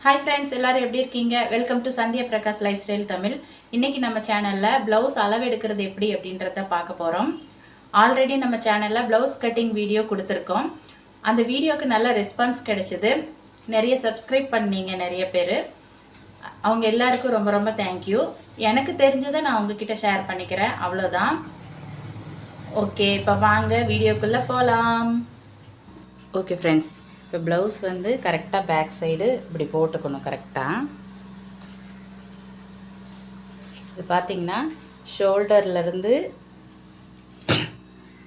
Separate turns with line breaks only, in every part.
Hi friends, எல்லாரும் எப்படி இருக்கீங்க? Welcome to Sandhya Prakash life style Tamil. இன்னைக்கு நம்ம சேனல்ல பிளவுஸ் அளவு எடுக்கிறது எப்படி அப்படின்றத பார்க்க போறோம். ஆல்ரெடி நம்ம சேனல்ல பிளவுஸ் கட்டிங் வீடியோ கொடுத்துருக்கோம். அந்த வீடியோக்கு நல்ல ரெஸ்பான்ஸ் கிடைச்சது. நிறைய சப்ஸ்கிரைப் பண்ணீங்க நிறைய பேர். அவங்க எல்லாருக்கும் ரொம்ப ரொம்ப தேங்க்யூ. எனக்கு தெரிஞ்சதை நான் உங்ககிட்ட ஷேர் பண்ணிக்கிறேன், அவ்வளோதான். ஓகே, இப்போ வாங்க வீடியோக்குள்ளே போகலாம். ஓகே ஃப்ரெண்ட்ஸ், இப்போ ப்ளவுஸ் வந்து கரெக்டாக பேக் சைடு இப்படி போட்டுக்கணும். கரெக்டாக இது பார்த்திங்கன்னா ஷோல்டர்லேருந்து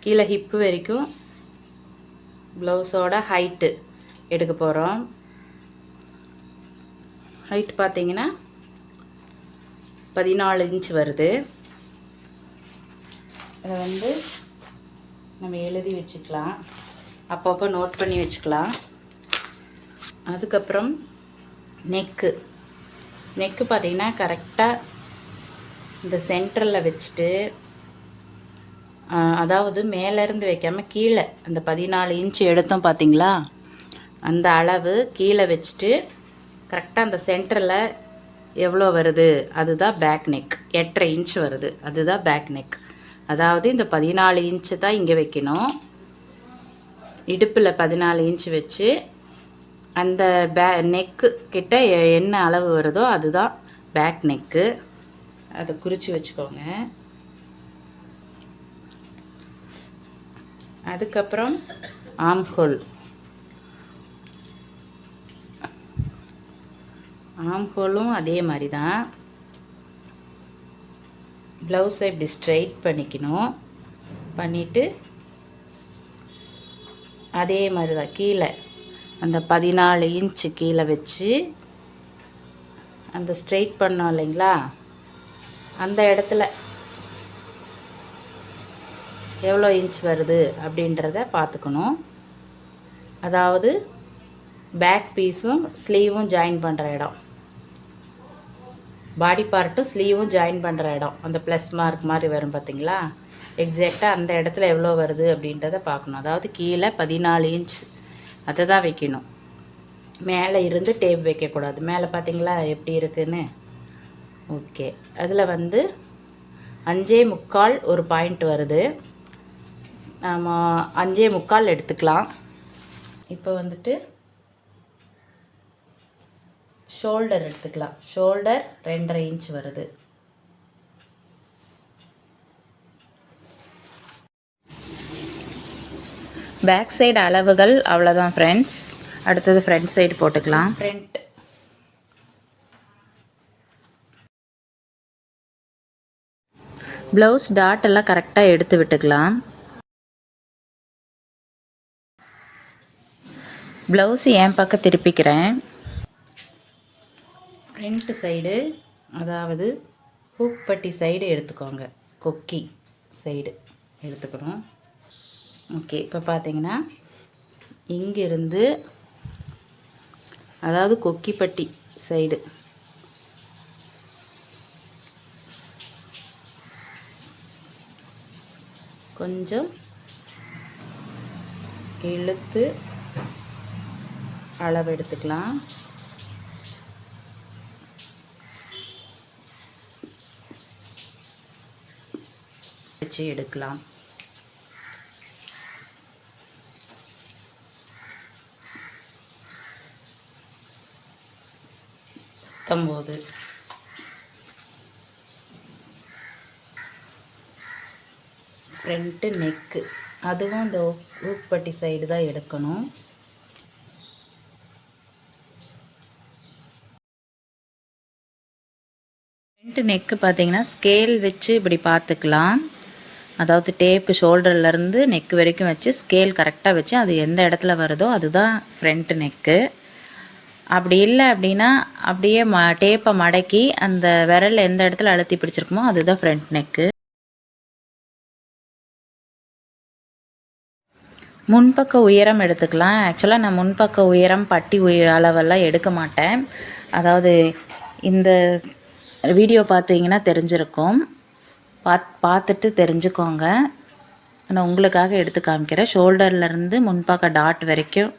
கீழே ஹிப்பு வரைக்கும் ப்ளவுஸோட ஹைட்டு எடுக்க போகிறோம். ஹைட் பார்த்திங்கன்னா 14 இன்ச் வருது. அதை வந்து நம்ம எழுதி வச்சுக்கலாம், அப்பப்போ நோட் பண்ணி வச்சுக்கலாம். அதுக்கப்புறம் நெக்கு பார்த்திங்கன்னா கரெக்டாக இந்த சென்டரில் வச்சுட்டு, அதாவது மேலேருந்து வைக்காமல் கீழே அந்த 14 இன்ச் எடுத்தோம் பார்த்திங்களா, அந்த அளவு கீழே வச்சுட்டு கரெக்டாக அந்த சென்டரில் எவ்வளோ வருது அதுதான் பேக் நெக். 8.5 இன்ச் வருது, அதுதான் பேக் நெக். அதாவது இந்த 14 இன்ச்சு தான் இங்கே வைக்கணும். இடுப்பில் 14 இன்ச் வச்சு அந்த நெக்கு கிட்ட என்ன அளவு வருதோ அதுதான் பேக் நெக்கு. அதை குறித்து வச்சுக்கோங்க. அதுக்கப்புறம் ஆம்ஹோலும் அதே மாதிரி தான். ப்ளவுஸை இப்படி ஸ்ட்ரைட் பண்ணிக்கணும். பண்ணிவிட்டு அதே மாதிரி தான் கீழே அந்த 14 இன்ச்சு கீழே வச்சு அந்த ஸ்ட்ரெயிட் பண்ணோம் இல்லைங்களா, அந்த இடத்துல எவ்வளோ இன்ச் வருது அப்படின்றத பார்த்துக்கணும். அதாவது பேக் பீஸும் ஸ்லீவும் ஜாயின் பண்ணுற இடம், பாடி பார்ட்டும் ஸ்லீவும் ஜாயின் பண்ணுற இடம், அந்த ப்ளஸ் மார்க் மாதிரி வரும் பார்த்திங்களா, எக்ஸாக்டாக அந்த இடத்துல எவ்வளோ வருது அப்படின்றத பார்க்கணும். அதாவது கீழே 14 இன்ச் அதை தான் வைக்கணும். மேலே இருந்து டேப் வைக்கக்கூடாது. மேலே பார்த்திங்களா எப்படி இருக்குன்னு. ஓகே, அதில் வந்து 5.25 ஒரு பாயிண்ட் வருது. நம்ம 5.25 எடுத்துக்கலாம். இப்போ வந்துட்டு ஷோல்டர் எடுத்துக்கலாம். ஷோல்டர் 2.5 இன்ச் வருது. பேக் சைடு அளவுகள் அவ்வளோதான் ஃப்ரெண்ட்ஸ். அடுத்தது ஃப்ரண்ட் சைடு போட்டுக்கலாம். ஃப்ரண்ட் ப்ளவுஸ் டாட் எல்லாம் கரெக்டாக எடுத்து விட்டுக்கலாம். ப்ளவுஸ் என் பக்கம் திருப்பிக்கிறேன். ஃப்ரண்ட் சைடு, அதாவது ஹூக் பட்டி சைடு எடுத்துக்கோங்க, கொக்கி சைடு எடுத்துக்கணும். ஓகே, இப்போ பார்த்தீங்கன்னா இங்கிருந்து, அதாவது கொக்கிப்பட்டி சைடு கொஞ்சம் இழுத்து அளவு எடுத்துக்கலாம். வச்சு எடுக்கலாம். ஃப்ரண்ட்டு நெக்கு, அதுவும் இந்த ஊப்பட்டி சைடு தான் எடுக்கணும். ஃப்ரண்ட்டு நெக்கு பார்த்தீங்கன்னா ஸ்கேல் வச்சு இப்படி பார்த்துக்கலாம். அதாவது டேப்பு ஷோல்டர்லேருந்து நெக்கு வரைக்கும் வச்சு ஸ்கேல் கரெக்டாக வச்சு அது எந்த இடத்துல வருதோ அதுதான் ஃப்ரண்ட்டு நெக்கு. அப்படி இல்லை அப்படின்னா அப்படியே டேப்பை மடக்கி அந்த விரல் எந்த இடத்துல அழுத்தி பிடிச்சிருக்குமோ அதுதான் ஃப்ரண்ட் நெக்கு. முன்பக்க உயரம் எடுத்துக்கலாம். ஆக்சுவலாக நான் முன்பக்க உயரம் பட்டி அளவெல்லாம் எடுக்க மாட்டேன். அதாவது இந்த வீடியோ பார்த்தீங்கன்னா தெரிஞ்சிருக்கும், பார்த்துட்டு தெரிஞ்சுக்கோங்க. நான் உங்களுக்காக எடுத்து காமிக்கிறேன். ஷோல்டர்லேருந்து முன்பக்க டாட் வரைக்கும்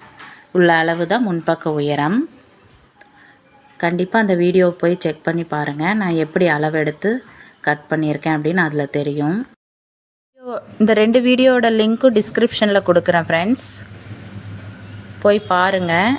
உள்ள அளவு தான் முன்பக்க உயரம். கண்டிப்பாக அந்த வீடியோ போய் செக் பண்ணி பாருங்கள். நான் எப்படி அளவெடுத்து கட் பண்ணியிருக்கேன் அப்படின்னு அதில் தெரியும். இந்த 2 வீடியோவோட லிங்க்கும் டிஸ்கிரிப்ஷனில் கொடுக்குறேன் ஃப்ரெண்ட்ஸ், போய் பாருங்கள்.